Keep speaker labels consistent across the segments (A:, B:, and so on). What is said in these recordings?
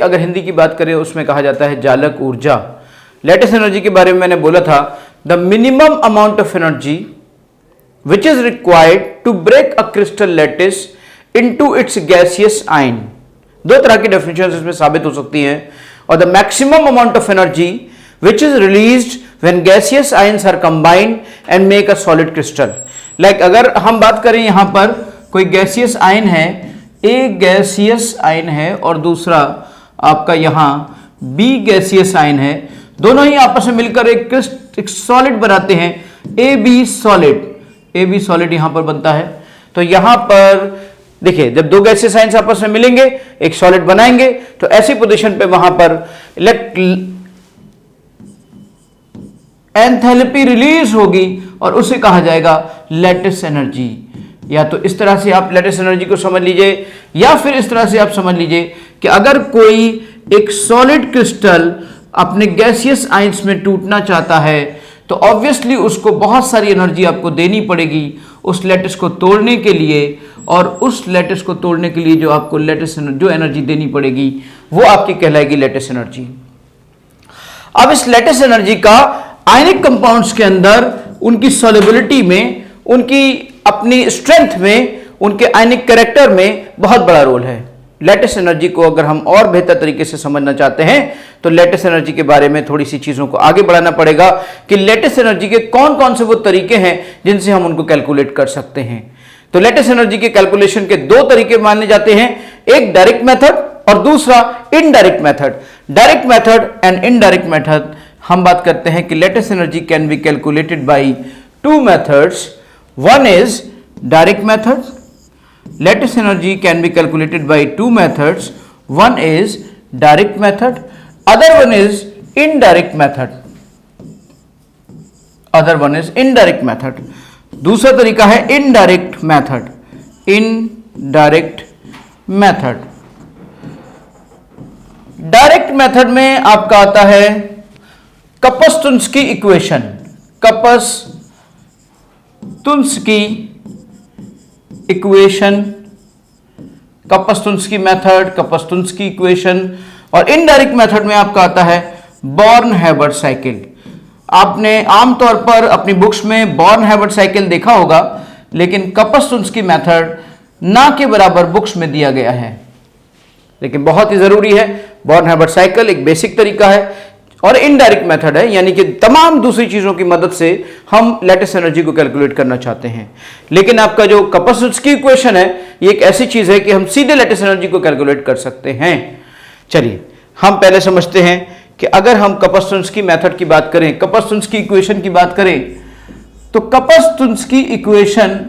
A: अगर हिंदी की बात करें उसमें कहा जाता है जालक ऊर्जा। लैटिस एनर्जी के बारे में मैंने बोला था, the minimum amount of energy which is required to break a crystal lattice into its gaseous ion. दो तरह की डेफिनेशन इसमें साबित हो सकती हैं। और the maximum amount of energy which is released when gaseous ions are combined and make a solid crystal. Like अगर हम बात करें यहां पर कोई गैसियस आयन है, एक गैसियस आयन है और दूसरा आपका यहां बी गैसियस आयन है, दोनों ही आपस में मिलकर एक सॉलिड बनाते हैं, A B solid. A B solid यहां पर बनता है। तो यहां पर देखिए, जब दो गैसियस आयंस आपस में मिलेंगे एक सॉलिड बनाएंगे तो ऐसी पोजीशन पे वहां पर एंथैल्पी रिलीज होगी और उसे कहा जाएगा लैटिस एनर्जी। या तो इस तरह से आप लैटिस एनर्जी को समझ लीजिए, या फिर इस तरह से आप समझ लीजिए कि अगर कोई एक सॉलिड क्रिस्टल अपने गैसियस आयंस में टूटना चाहता है तो ऑब्वियसली उसको बहुत सारी एनर्जी आपको देनी पड़ेगी उस लैटिस को तोड़ने के लिए, और उस लैटिस को तोड़ने के लिए जो आपको जो एनर्जी देनी पड़ेगी वो आपकी कहलाएगी लैटिस एनर्जी। अब इस लैटिस एनर्जी का आयनिक कंपाउंड्स के अंदर उनकी सॉल्युबिलिटी में, उनकी अपनी स्ट्रेंथ में, उनके आयनिक कैरेक्टर में बहुत बड़ा रोल है। लैटिस एनर्जी को अगर हम और बेहतर तरीके से समझना चाहते हैं तो लैटिस एनर्जी के बारे में थोड़ी सी चीजों को आगे बढ़ाना पड़ेगा कि लैटिस एनर्जी के कौन कौन से वो तरीके हैं जिनसे हम उनको कैलकुलेट कर सकते हैं। तो लैटिस एनर्जी के कैलकुलेशन के दो तरीके माने जाते हैं, एक डायरेक्ट मेथड और दूसरा indirect method. Direct method and indirect method, हम बात करते हैं कि lattice energy can be calculated by two methods. One is direct method, lattice energy can be calculated by two methods. One is direct method, other one is indirect method. Other one is indirect method. दूसरा तरीका है indirect method. Indirect method. Direct method में आपका आता है Kapustinskii equation. Kapustinskii equation, Kapustinskii method, Kapustinskii equation. और indirect method में आपका आता है बॉर्न-हैबर्ट साइकिल। आपने आमतौर पर अपनी बुक्स में बॉर्न-हैबर्ट साइकिल देखा होगा, लेकिन कपस-तुन्स्की मेथड ना के बराबर बुक्स में दिया गया है, लेकिन बहुत ही जरूरी है। बॉर्न-हैबर्ट साइकिल एक बेसिक तरीका है और इनडायरेक्ट मेथड है, यानी कि तमाम दूसरी चीजों की मदद से हम लैटिस एनर्जी को कैलकुलेट करना चाहते हैं। लेकिन आपका जो कपस-तुन्स्की इक्वेशन है ये एक ऐसी चीज है कि हम सीधे लैटिस एनर्जी को कैलकुलेट कर सकते हैं। चलिए हम पहले समझते हैं कि अगर हम कपस-तुन्स्की मेथड की बात करें, कपस-तुन्स्की इक्वेशन की बात करें, तो कपस-तुन्स्की इक्वेशन,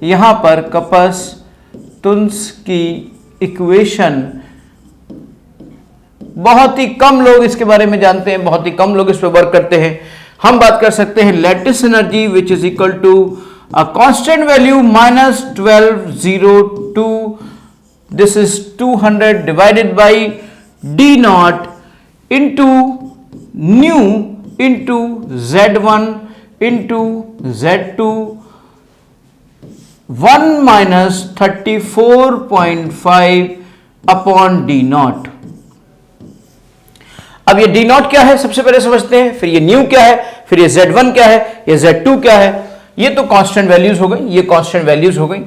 A: यहां पर कपस-तुन्स्की इक्वेशन बहुत ही कम लोग इसके बारे में जानते हैं, बहुत ही कम लोग इस पर वर्क करते हैं। हम बात कर सकते हैं lattice energy which is equal to a constant value -1202, this is 200 divided by d naught into nu into Z1 into Z2 1 - 34.5 upon d naught. अब ये डी नॉट क्या है सबसे पहले समझते हैं, फिर ये न्यू क्या है, फिर ये Z1 क्या है, ये Z2 क्या है। ये तो कांस्टेंट वैल्यूज हो गई, ये कांस्टेंट वैल्यूज हो गई।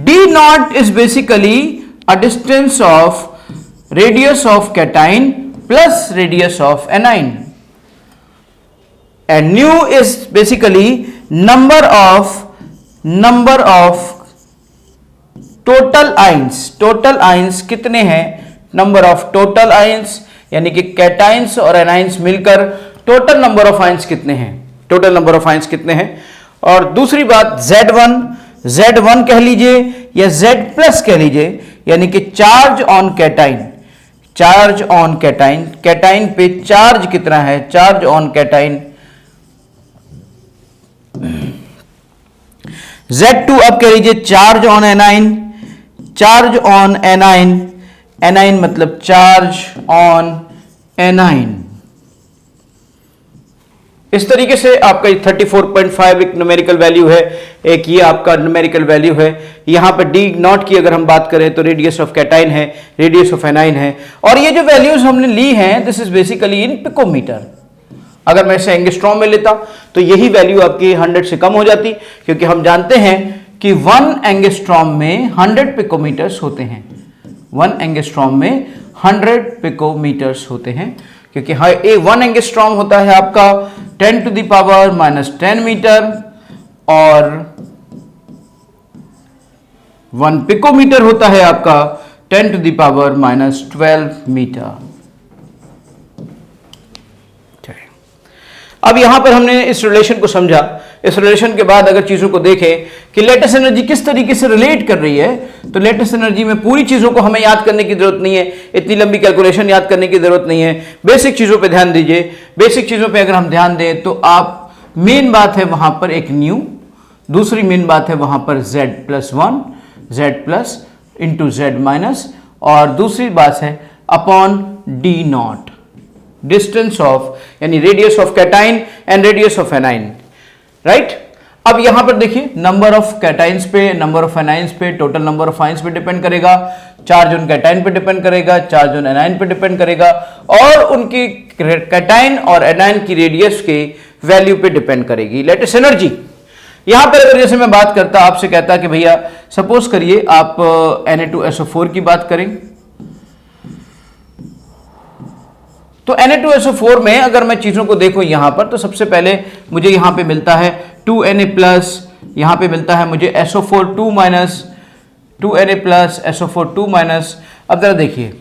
A: D not is basically a distance of radius of cation plus radius of A9, and new is basically number of total ions. Total ions कितने हैं, नंबर ऑफ टोटल आइंस, यानी कि cations और anions मिलकर total number of ions कितने हैं, total number of ions कितने हैं। और दूसरी बात Z1 कह लीजिए या Z प्लस कह लीजिए, यानी कि charge on cation, charge on cation, cation पे चार्ज कितना है, चार्ज ऑन कैटाइन। Z2 अब कह लीजिए charge on A9, charge on A9, A9 मतलब चार्ज ऑन एनाइन। इस तरीके से आपका 34.5 एक न्यूमेरिकल वैल्यू है, एक ये आपका न्यूमेरिकल वैल्यू है। यहाँ पर डी नॉट की अगर हम बात करें तो रेडियस ऑफ कैटाइन है, रेडियस ऑफ एनाइन है, और ये जो वैल्यूज हमने ली हैं this is basically in picometer. अगर मैं इसे एंगस्ट्रॉम में लेता तो यही वैल्यू आपकी 100 से कम हो जाती, क्योंकि हम जानते हैं कि 1 एंगस्ट्रॉम में 100 पिकोमीटर्स होते हैं। 1 एंगस्ट्रॉम में 100 पिकोमीटर्स होते हैं, क्योंकि 1 एंगस्ट्रॉम होता है आपका 10 to the power -10 मीटर, और 1 पिकोमीटर होता है आपका 10 to the power -12 मीटर। अब यहां पर हमने इस रिलेशन को समझा। इस रिलेशन के बाद अगर चीजों को देखें कि लेटेस्ट एनर्जी किस तरीके से रिलेट कर रही है, तो लेटेस्ट एनर्जी में पूरी चीजों को हमें याद करने की जरूरत नहीं है, इतनी लंबी कैलकुलेशन याद करने की जरूरत नहीं है। बेसिक चीजों पे ध्यान दीजिए। बेसिक चीजों पे अगर हम ध्यान दें तो आप मेन बात है वहां पर एक न्यू, दूसरी मेन बात है वहां पर z+1 z+ इंटू z-, और दूसरी बात है upon d naught, distance of यानी radius of cation and radius of anion, right. अब यहां पर देखिए नंबर ऑफ कैटाइंस पे, नंबर ऑफ एनाइंस पे, टोटल नंबर ऑफ आइंस पे डिपेंड करेगा, चार्ज ऑन कैटाइन पे डिपेंड करेगा, चार्ज ऑन एनाइन पे डिपेंड करेगा, और उनकी कैटाइन और एनाइन की रेडियस के वैल्यू पे डिपेंड करेगी लेटेस्ट एनर्जी। यहां पर अगर जैसे मैं बात करता, आपसे कहता कि भैया सपोज करिए आप Na2SO4 की बात करें, तो Na2SO4 में अगर मैं चीजों को देखूं यहां पर, तो सबसे पहले मुझे यहां पे मिलता है 2Na+, यहां पे मिलता है मुझे SO4 2-, 2Na+, SO4 2-। अब जरा देखिए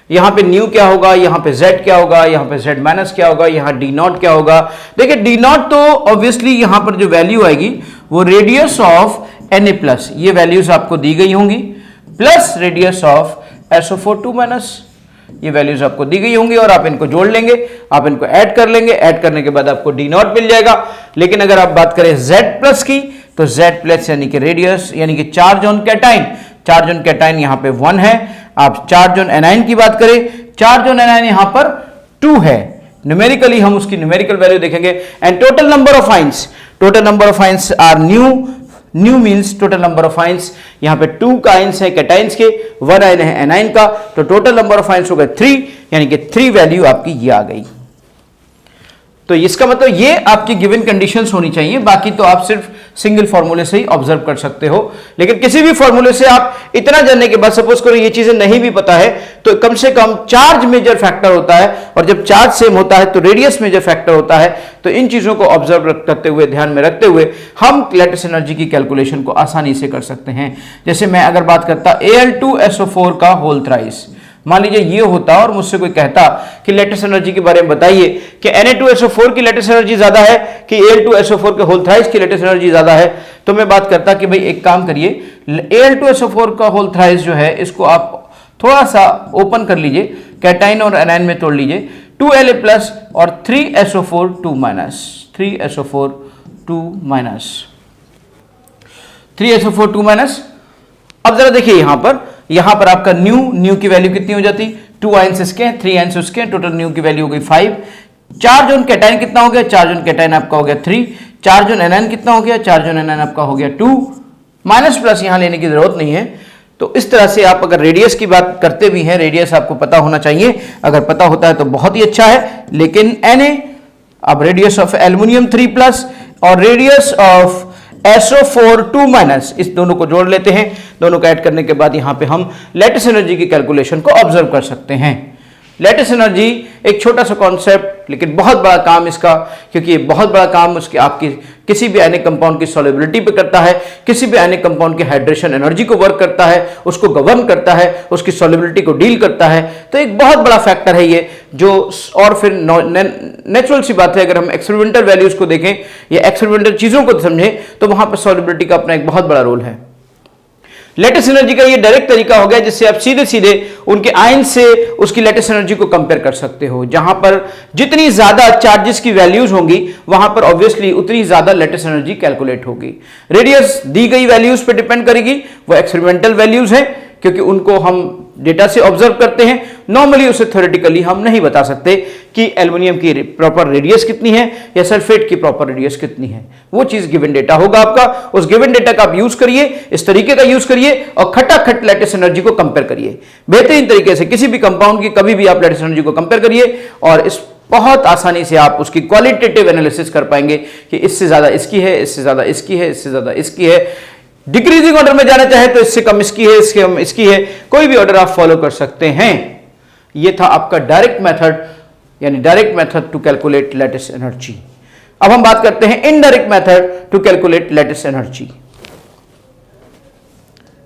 A: यहां पे न्यू क्या होगा, यहां पे Z क्या होगा, यहां पे Z- क्या होगा, यहां डी नॉट क्या होगा। देखिए डी नॉट तो ऑब्वियसली यहां पर जो वैल्यू आएगी वो रेडियस ऑफ Na+, ये वैल्यूज आपको दी गई होंगी, प्लस रेडियस ऑफ SO4 2-, ये वैल्यूज आपको दी गई होंगी, और आप इनको जोड़ लेंगे, आप इनको ऐड कर लेंगे, ऐड करने के बाद आपको डी नॉट मिल जाएगा। लेकिन अगर आप बात करें Z+ की, तो Z+ यानी कि रेडियस यानी कि charge on cation, charge on cation यहां पे 1 है। आप चार्ज ऑन एनाइन की बात करें, चार्ज ऑन एनाइन यहां पर 2 है, न्यूमेरिकली हम उसकी न्यूमेरिकल वैल्यू देखेंगे। And total number of ions, total number of ions are new means total number of ions, यहां पे 2 का आइंस है कैटाइंस के, 1 आइन है एनाइन का, तो टोटल नंबर ऑफ आइंस हो गए 3, यानी कि 3 वैल्यू आपकी ये आ गई। तो इसका मतलब ये आपकी गिवन कंडीशंस होनी चाहिए, बाकी तो आप सिर्फ सिंगल फॉर्मूले से ही ऑब्जर्व कर सकते हो। लेकिन किसी भी फॉर्मूले से आप इतना जानने के बाद, सपोज करो ये चीजें नहीं भी पता है, तो कम से कम चार्ज मेजर फैक्टर होता है, और जब चार्ज सेम होता है तो रेडियस मेजर फैक्टर होता है। तो इन चीजों को ऑब्जर्व करते हुए, ध्यान में रखते हुए हम लेटेस्ट एनर्जी की कैलकुलेशन को आसानी से कर सकते हैं। जैसे मैं अगर बात करता Al2SO4 का होल थ्राइस, मान लीजिए ये होता और मुझसे कोई कहता कि लेटेस्ट एनर्जी के बारे में बताइए कि Na2SO4 की लेटेस्ट एनर्जी ज्यादा है कि Al2SO4 के होल थ्राइस की लेटेस्ट एनर्जी ज्यादा है, तो मैं बात करता कि भाई एक काम करिए, Al2SO4 का होल थ्राइस जो है इसको आप थोड़ा सा ओपन कर लीजिए, कैटाइन और एनाइन में तोड़ लीजिए, 2Na+ और 3SO4 2-, 3SO4 2-, 3SO4 2-। अब जरा देखिए यहां पर आपका न्यू की वैल्यू कितनी हो जाती, 2 आइंस इसके, 3 आइंस उसके, टोटल न्यू की वैल्यू हो गई 5। चार्ज ऑन कैटाइन कितना हो गया, चार्ज ऑन कैटाइन आपका हो गया 3। चार्ज ऑन एनाइन कितना हो गया, चार्ज ऑन एनाइन आपका हो गया 2, माइनस प्लस यहां लेने की जरूरत नहीं है। तो इस तरह से आप अगर रेडियस की बात करते भी हैं, रेडियस आपको पता होना चाहिए, अगर पता होता है तो बहुत ही अच्छा है। लेकिन Na, अब रेडियस ऑफ एल्युमिनियम 3+ और रेडियस ऑफ SO4 2-, इस दोनों को जोड़ लेते हैं, दोनों को ऐड करने के बाद यहां पे हम लेटेस्ट एनर्जी की कैलकुलेशन को ऑब्जर्व कर सकते हैं। लेटेस्ट एनर्जी एक छोटा सा कॉन्सेप्ट, लेकिन बहुत बड़ा काम इसका, क्योंकि ये बहुत बड़ा काम उसकी आपकी किसी भी आयनिक कंपाउंड की सॉल्युबिलिटी पे करता है, किसी भी आयनिक कंपाउंड की हाइड्रेशन एनर्जी को वर्क करता है, उसको गवर्न करता है, उसकी सॉल्युबिलिटी को डील करता है। तो एक बहुत बड़ा फैक्टर है ये, जो और फिर नेचुरल सी बात है, अगर हम एक्सपेरिमेंटल वैल्यूज को देखें या एक्सपेरिमेंटल चीजों को समझें तो वहां पर सॉल्युबिलिटी का अपना एक बहुत बड़ा रोल है। लेटेस्ट एनर्जी का ये डायरेक्ट तरीका हो गया जिससे आप सीधे सीधे उनके आयन से उसकी लेटेस्ट एनर्जी को कंपेयर कर सकते हो। जहां पर जितनी ज्यादा चार्जेस की वैल्यूज होंगी वहां पर ऑब्वियसली उतनी ज्यादा लेटेस्ट एनर्जी कैलकुलेट होगी। रेडियस दी गई वैल्यूज पे डिपेंड करेगी, वो एक्सपेरिमेंटल वैल्यूज हैं, क्योंकि उनको हम डेटा से ऑब्जर्व करते हैं, नॉर्मली उसे थ्योरेटिकली हम नहीं बता सकते कि एल्युमिनियम की प्रॉपर रेडियस कितनी है या सल्फेट की प्रॉपर रेडियस कितनी है। वो चीज गिवन डेटा होगा आपका, उस गिवन डेटा का आप यूज करिए, इस तरीके का यूज करिए और खटाखट लैटिस एनर्जी को कंपेयर करिए बेहतरीन तरीके से। किसी भी कंपाउंड की कभी भी आप लैटिस एनर्जी को कंपेयर करिए और इस बहुत आसानी से आप उसकी क्वालिटेटिव एनालिसिस कर पाएंगे कि इससे ज्यादा इसकी है, इससे ज्यादा इसकी है, इससे ज्यादा इसकी है। डिक्रीजिंग ऑर्डर में जाना चाहे तो इससे कम इसकी है, इससे कम इसकी है, कोई भी ऑर्डर आप फॉलो कर सकते हैं। यह था आपका डायरेक्ट मेथड, यानी direct method to calculate lattice energy. अब हम बात करते हैं indirect method to calculate lattice energy.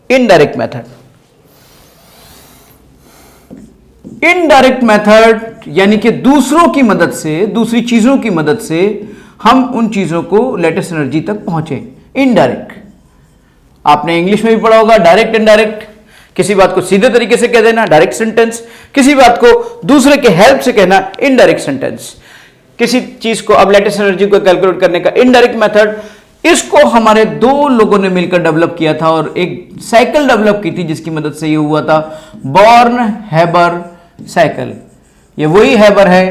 A: Indirect method, indirect method यानी कि दूसरों की मदद से, दूसरी चीजों की मदद से हम उन चीजों को लैटिस एनर्जी तक पहुंचे। इनडायरेक्ट आपने इंग्लिश में भी पढ़ा होगा, डायरेक्ट इनडायरेक्ट। किसी बात को सीधे तरीके से कह देना डायरेक्ट सेंटेंस, किसी बात को दूसरे के हेल्प से कहना इनडायरेक्ट सेंटेंस। किसी चीज को अब लैटिस एनर्जी को कैलकुलेट करने का इनडायरेक्ट मेथड, इसको हमारे दो लोगों ने मिलकर डेवलप किया था और एक साइकिल डेवलप की थी जिसकी मदद से ये हुआ था, बॉर्न-हैबर साइकिल। ये वही हैबर है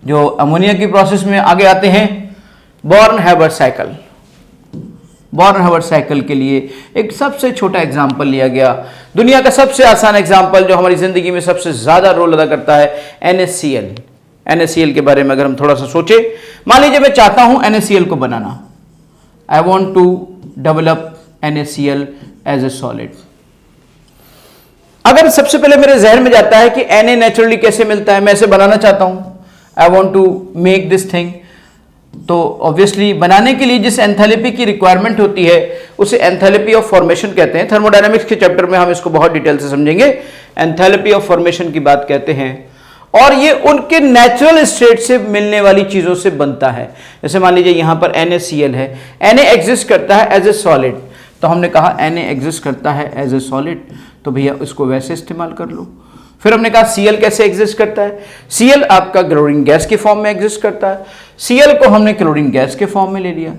A: जो अमोनिया की प्रोसेस में आगे आते हैं। बॉर्न-हैबर साइकिल, बॉर्न-हैबर साइकिल के लिए एक सबसे छोटा एग्जाम्पल लिया गया, दुनिया का सबसे आसान एग्जाम्पल जो हमारी जिंदगी में सबसे ज्यादा रोल अदा करता है, NaCl। NaCl के बारे में अगर हम थोड़ा सा सोचे, मान लीजिए मैं चाहता हूं NaCl को बनाना, I want to develop NaCl as a solid. अगर सबसे पहले मेरे जहन में जाता है कि Na नेचुरली कैसे मिलता है, मैं इसे बनाना चाहता हूं, I want to make this thing, तो ऑब्वियसली बनाने के लिए जिस एंथैल्पी की रिक्वायरमेंट होती है उसे एंथैल्पी ऑफ फॉर्मेशन कहते हैं। थर्मोडायनामिक्स के चैप्टर में हम इसको बहुत डिटेल से समझेंगे। एंथैल्पी ऑफ फॉर्मेशन की बात कहते हैं और ये उनके नेचुरल स्टेट से मिलने वाली चीजों से बनता है। जैसे मान लीजिए यहां पर NaCl है, Na एग्जिस्ट करता है एज ए सॉलिड, तो हमने कहा Na एग्जिस्ट करता है एज ए सॉलिड, तो भैया इसको वैसे इस्तेमाल कर लो। फिर हमने कहा Cl कैसे एग्जिस्ट करता है, Cl आपका क्लोरीन गैस के फॉर्म में एग्जिस्ट करता है। Cl को हमने क्लोरीन गैस के फॉर्म में ले लिया।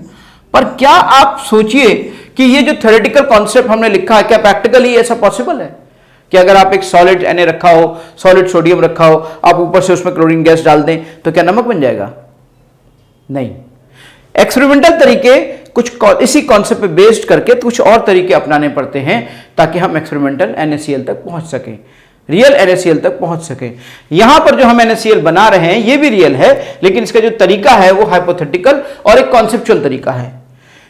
A: पर क्या आप सोचिए कि ये जो थ्योरेटिकल कॉन्सेप्ट हमने लिखा है, क्या प्रैक्टिकली ऐसा पॉसिबल है कि अगर आप एक सॉलिड Na रखा हो, सॉलिड सोडियम रखा हो, आप ऊपर से उसमें क्लोरीन गैस डाल दें तो क्या नमक बन जाएगा? नहीं। एक्सपेरिमेंटल तरीके कुछ इसी कॉन्सेप्ट पे बेस्ड करके कुछ और तरीके अपनाने पड़ते हैं ताकि हम एक्सपेरिमेंटल NaCl तक पहुंच सकें, रियल NaCl तक पहुंच सके। यहां पर जो हम NaCl बना रहे हैं ये भी रियल है, लेकिन इसका जो तरीका है वो हाइपोथेटिकल और एक कॉन्सेप्चुअल तरीका है।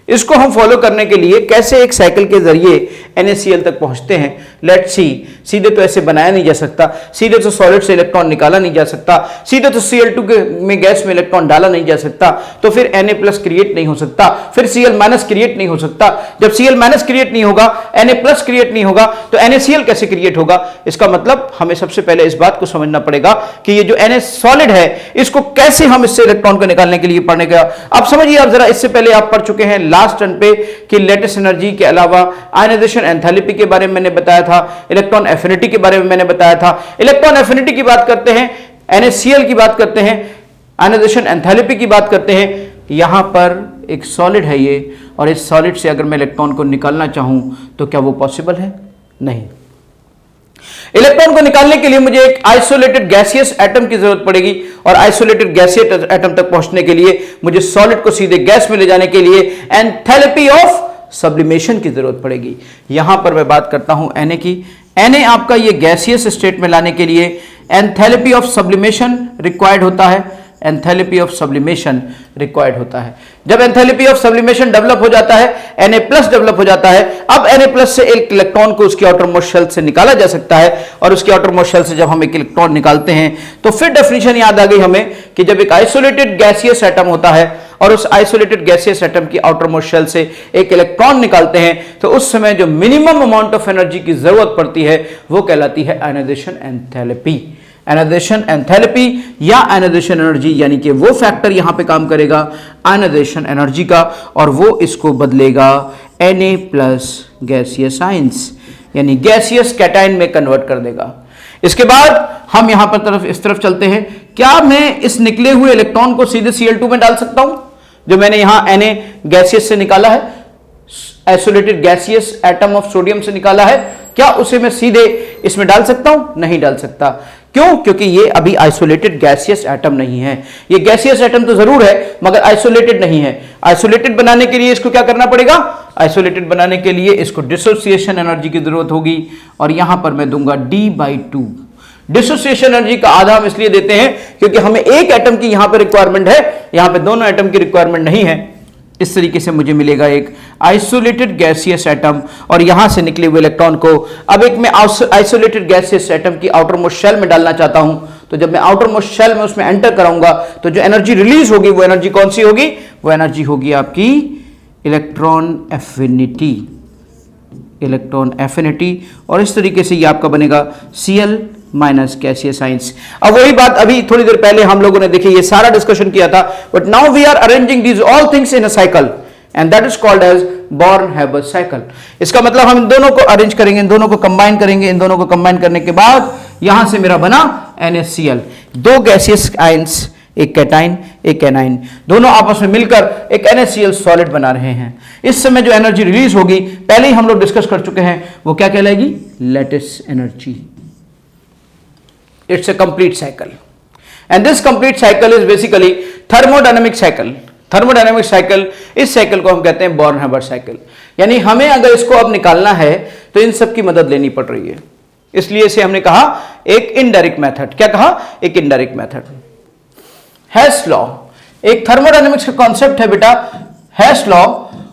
A: इसको हम फॉलो करने के लिए कैसे एक साइकिल के जरिए NaCl तक पहुंचते हैं, लेट्स सी। सीधे तो ऐसे बनाया नहीं जा सकता, सीधे तो सॉलिड से इलेक्ट्रॉन निकाला नहीं जा सकता, सीधे तो Cl2 में गैस में इलेक्ट्रॉन डाला नहीं जा सकता, तो फिर Na+ क्रिएट नहीं हो सकता, फिर Cl- क्रिएट नहीं हो सकता। जब Cl- क्रिएट नहीं होगा, Na+ क्रिएट नहीं होगा, तो NaCl कैसे क्रिएट होगा? इसका मतलब हमें सबसे पहले इस बात को समझना पड़ेगा कि ये जो Na सॉलिड है इसको कैसे हम इससे इलेक्ट्रॉन को निकालने के लिए पढ़ने का। अब समझिए, आप जरा इससे पहले आप पढ़ चुके हैं लास्ट टर्न पे कि लैटिस एनर्जी के अलावा आयनाइजेशन एंथैल्पी के बारे में मैंने बताया था, इलेक्ट्रॉन एफिनिटी के बारे में मैंने बताया था। इलेक्ट्रॉन एफिनिटी की बात करते हैं, NaCl की बात करते हैं, आयनाइजेशन एंथैल्पी की बात करते हैं। यहां पर एक सॉलिड है ये, और इस सॉलिड से अगर मैं इलेक्ट्रॉन को निकालना चाहूं तो क्या वो पॉसिबल है? नहीं। इलेक्ट्रॉन को निकालने के लिए मुझे एक आइसोलेटेड गैसियस एटम की जरूरत पड़ेगी, और आइसोलेटेड गैसियस एटम तक पहुंचने के लिए मुझे सॉलिड को सीधे गैस में ले जाने के लिए एंथैल्पी ऑफ सब्लिमेशन की जरूरत पड़ेगी। यहां पर मैं बात करता हूं Na की। Na आपका ये गैसियस स्टेट में लाने के लिए एंथैल्पी ऑफ सब्लिमेशन रिक्वायर्ड होता है, एंथैल्पी ऑफ सब्लिमेशन रिक्वायर्ड होता है। जब एंथैल्पी ऑफ सब्लिमेशन डेवलप हो जाता है, Na+ डेवलप हो जाता है, अब Na+ से एक इलेक्ट्रॉन को उसकी आउटर मोस्ट शेल से निकाला जा सकता है, और उसकी आउटर मोस्ट शेल से जब हम एक इलेक्ट्रॉन निकालते हैं तो फिर डेफिनेशन याद आ गई हमें कि जब एक आइसोलेटेड गैसियस एटम होता है और उस आइसोलेटेड गैसियस एटम की आउटर मोस्ट शेल से एक इलेक्ट्रॉन निकालते हैं, तो उस समय जो मिनिमम अमाउंट ऑफ एनर्जी की जरूरत पड़ती है वो कहलाती है आयनाइजेशन एंथैल्पी। आयनाइजेशन एंथैल्पी या आयनाइजेशन एनर्जी, यानी कि वो फैक्टर यहां पे काम करेगा आयनाइजेशन एनर्जी का, और वो इसको बदलेगा Na+ गैसियस आयंस, यानी गैसियस कैटायन में कन्वर्ट कर देगा। इसके बाद हम यहां पर इस तरफ चलते हैं। क्या मैं इस निकले हुए इलेक्ट्रॉन को सीधे Cl2 में डाल सकता हूं, जो मैंने यहां Na गैसियस से निकाला है, isolated gaseous atom of sodium से निकाला है? क्या उसे मैं सीधे इसमें डाल सकता हूं? नहीं डाल सकता। क्यों? क्योंकि ये अभी आइसोलेटेड गैसियस एटम नहीं है। ये गैसियस एटम तो जरूर है मगर आइसोलेटेड नहीं है। आइसोलेटेड बनाने के लिए इसको क्या करना पड़ेगा? आइसोलेटेड बनाने के लिए इसको डिसोसिएशन एनर्जी की जरूरत होगी और यहां पर मैं दूंगा D/2। डिसोसिएशन एनर्जी का आधा हम इसलिए देते हैं क्योंकि हमें एक एटम की यहां पर रिक्वायरमेंट है, यहां पर दोनों एटम की रिक्वायरमेंट नहीं है। इस तरीके से मुझे मिलेगा एक आइसोलेटेड गैसियस एटम और यहां से निकले हुए इलेक्ट्रॉन को अब एक मैं आइसोलेटेड गैसियस एटम की आउटर मोस्ट शेल में डालना चाहता हूं। तो जब मैं आउटर मोस्ट शेल में उसमें एंटर कराऊंगा तो जो एनर्जी रिलीज होगी वो एनर्जी कौन सी होगी? वो एनर्जी होगी आपकी इलेक्ट्रॉन एफिनिटी, इलेक्ट्रॉन एफिनिटी। और इस तरीके से ये आपका बनेगा Cl माइनस गैसियस आयंस। अब वही बात अभी थोड़ी देर पहले हम लोगों ने देखी, ये सारा डिस्कशन किया था, but now we are arranging these all things in a cycle and that is called as Born Haber cycle. इसका मतलब हम इन दोनों को अरेंज करेंगे, इन दोनों को कंबाइन करेंगे, इन दोनों को कंबाइन करने के बाद यहां से मेरा बना NaCl, दो गैसियस आयंस, एक कैटाइन एक एनाइन, दोनों आपस में मिलकर एक NaCl सॉलिड बना रहे हैं। इस समय जो एनर्जी रिलीज होगी पहले ही हम लोग डिस्कस कर चुके हैं, वो क्या कहलाएगी? Lattice energy. It's a complete cycle and this complete cycle is basically thermodynamic cycle। thermodynamic cycle, इस साइकिल को हम कहते हैं बॉर्न-हैबर साइकिल। यानी हमें अगर इसको अब निकालना है तो इन सब की मदद लेनी पड़ रही है, इसलिए इसे हमने कहा एक इनडायरेक्ट मेथड। क्या कहा? एक इनडायरेक्ट मेथड। हेस लॉ एक थर्मोडायनेमिक्स का कॉन्सेप्ट है बेटा, हेस लॉ।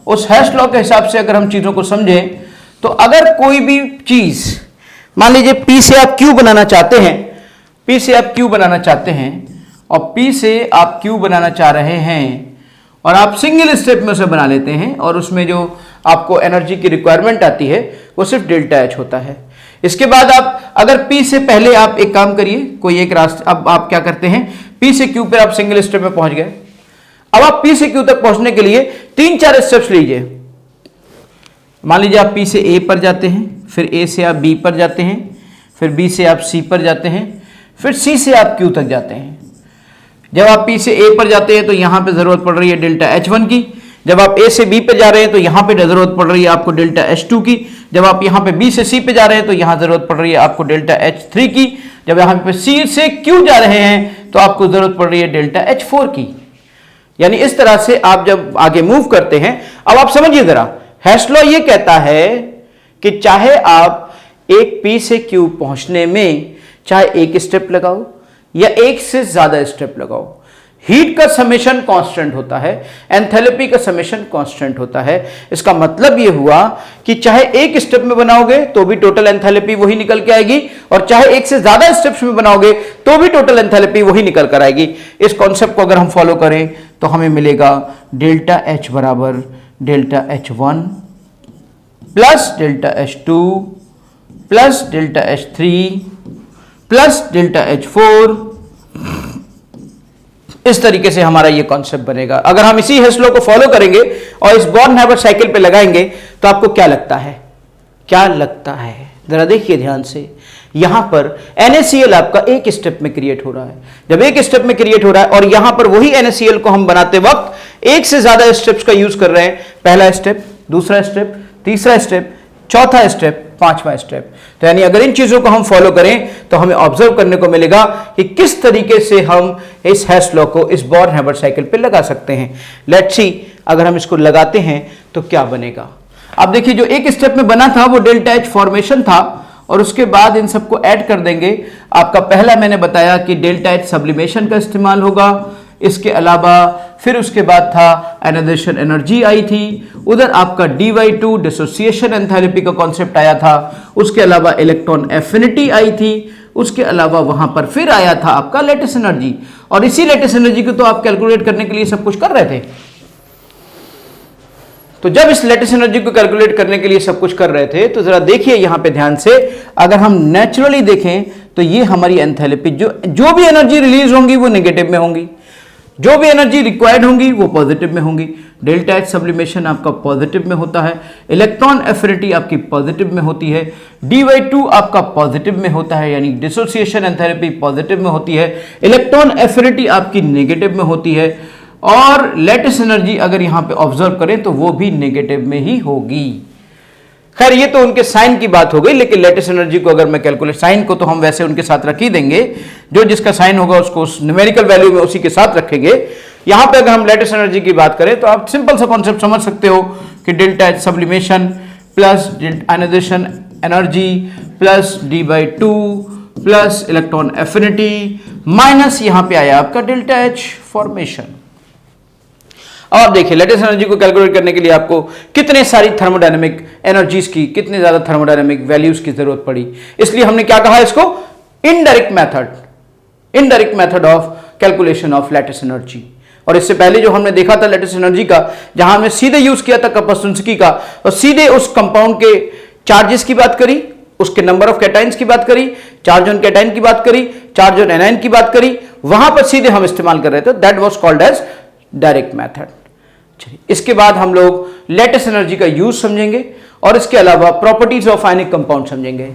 A: उस हेस लॉ के हिसाब से अगर हम चीजों को समझें तो अगर कोई भी चीज, मान लीजिए P से आप Q बनाना चाहते हैं, P से आप Q बनाना चाहते हैं और P से आप Q बनाना चाह रहे हैं और आप सिंगल स्टेप में उसे बना लेते हैं और उसमें जो आपको एनर्जी की रिक्वायरमेंट आती है वो सिर्फ डेल्टा H होता है। इसके बाद आप अगर P से पहले आप एक काम करिए, कोई एक रास्ता, अब आप क्या करते हैं, P से Q पर आप सिंगल स्टेप में पहुंच गए। अब आप P से Q तक पहुंचने के लिए 3-4 स्टेप्स लीजिए। मान लीजिए आप P से A पर जाते हैं, फिर A से आप B पर जाते हैं, फिर B से आप C पर जाते हैं, फिर C से आप Q तक जाते हैं। जब आप P से A पर जाते हैं तो यहां पे जरूरत पड़ रही है डेल्टा H1 की। जब आप A से B पे जा रहे हैं तो यहां पे जरूरत पड़ रही है आपको डेल्टा H2 की। जब आप यहां पे B से C पे जा रहे हैं तो यहां जरूरत पड़ रही है आपको डेल्टा H3 की। जब यहां पे C से Q जा रहे हैं तो आपको जरूरत पड़ रही है डेल्टा H4 की। यानी इस तरह से आप जब आगे मूव करते हैं, अब आप समझिए जरा, हेस लॉ ये कहता है कि चाहे आप एक P से Q पहुंचने में चाहे एक स्टेप लगाओ या एक से ज्यादा स्टेप लगाओ, हीट का समेशन कांस्टेंट होता है, एंथैल्पी का समेशन कांस्टेंट होता है। इसका मतलब यह हुआ कि चाहे एक स्टेप में बनाओगे तो भी टोटल एंथैल्पी वही निकल के आएगी और चाहे एक से ज्यादा स्टेप्स में बनाओगे तो भी टोटल एंथैल्पी वही निकल कर आएगी। इस कॉन्सेप्ट को अगर हम फॉलो करें तो हमें मिलेगा डेल्टा H बराबर delta H1 plus delta H2 plus delta H3 plus delta H4। इस तरीके से हमारा ये कॉन्सेप्ट बनेगा। अगर हम इसी हेस लॉ को फॉलो करेंगे और इस बॉर्न-हैबर साइकिल पे लगाएंगे तो आपको क्या लगता है? क्या लगता है? जरा देखिए ध्यान से, यहां पर NaCl आपका एक स्टेप में क्रिएट हो रहा है। जब एक स्टेप में क्रिएट हो रहा है और यहां पर वही NaCl को हम बनाते वक्त एक से ज्यादा स्टेप्स का यूज कर रहे हैं, पहला स्टेप, दूसरा स्टेप, तीसरा स्टेप, चौथा स्टेप, पांचवा स्टेप। तो यानी अगर इन चीजों को हम फॉलो करें तो हमें ऑब्जर्व करने को मिलेगा कि किस तरीके से हम इस हेस लॉ को इस बॉर्न-हैबर साइकिल पे लगा सकते हैं। लेट्स सी, अगर हम इसको लगाते हैं तो क्या बनेगा। अब देखिए, जो एक स्टेप में बना था वो डेल्टा H फॉर्मेशन था और उसके बाद इन सबको ऐड कर देंगे। आपका पहला मैंने बताया कि डेल्टा H सब्लिमेशन का इस्तेमाल होगा। इसके अलावा फिर उसके बाद था आयनाइजेशन एनर्जी आई थी, उधर आपका D/2 डिसोसिएशन एंथैल्पी का कॉन्सेप्ट आया था, उसके अलावा इलेक्ट्रॉन एफिनिटी आई थी, उसके अलावा वहां पर फिर आया था आपका लैटिस एनर्जी। और इसी लैटिस एनर्जी को तो आप कैलकुलेट करने के लिए सब कुछ कर रहे थे। तो जब इस लैटिस एनर्जी को कैलकुलेट करने के लिए सब कुछ कर रहे थे तो जरा देखिए यहां पे ध्यान से, अगर हम नेचुरली देखें तो ये हमारी एंथैल्पी, जो भी एनर्जी रिलीज होंगी वो नेगेटिव में होंगी, जो भी एनर्जी रिक्वायर्ड होंगी वो पॉजिटिव में होंगी। डेल्टा H सब्लिमेशन आपका पॉजिटिव में होता है, इलेक्ट्रॉन एफिनिटी आपकी पॉजिटिव में होती है, D/2 आपका पॉजिटिव में होता है, यानी डिसोसिएशन एंथैल्पी पॉजिटिव में होती है, इलेक्ट्रॉन एफिनिटी आपकी नेगेटिव में होती है और लैटिस एनर्जी अगर यहां पे ऑब्जर्व करें तो वो भी नेगेटिव में ही होगी। खैर ये तो उनके साइन की बात हो गई, लेकिन लेटिस एनर्जी को अगर मैं कैलकुलेट, साइन को तो हम वैसे उनके साथ रख ही देंगे, जो जिसका साइन होगा उसको उस न्यूमेरिकल वैल्यू में उसी के साथ रखेंगे। यहां पे अगर हम लेटिस एनर्जी की बात करें तो आप सिंपल सा कॉन्सेप्ट समझ सकते हो कि delta H sublimation plus ionization energy plus d/2 plus electron affinity minus यहां पे आया आपका डेल्टा एच फॉर्मेशन। अब आप देखिए लेटिस एनर्जी को कैलकुलेट करने के लिए आपको कितने सारी थर्मोडायनेमिक एनर्जीज की, कितने ज्यादा थर्मोडायनेमिक वैल्यूज की जरूरत पड़ी, इसलिए हमने क्या कहा इसको, indirect method of calculation of lattice energy. और इससे पहले जो हमने देखा था लेटिस एनर्जी का, जहां हमने सीधे यूज किया था कपस्टुन्स्की का, और सीधे उस कंपाउंड के चार्जेस की बात करी, उसके नंबर ऑफ कैटाइंस की बात करी, चार्ज ऑन कैटाइन की बात करी, चार्ज ऑन एनाइन की बात करी, वहां पर सीधे हम इस्तेमाल कर रहे थे, that was called as direct method. इसके बाद हम लोग लेटिस एनर्जी का यूज समझेंगे और इसके अलावा प्रॉपर्टीज ऑफ आयनिक कंपाउंड समझेंगे।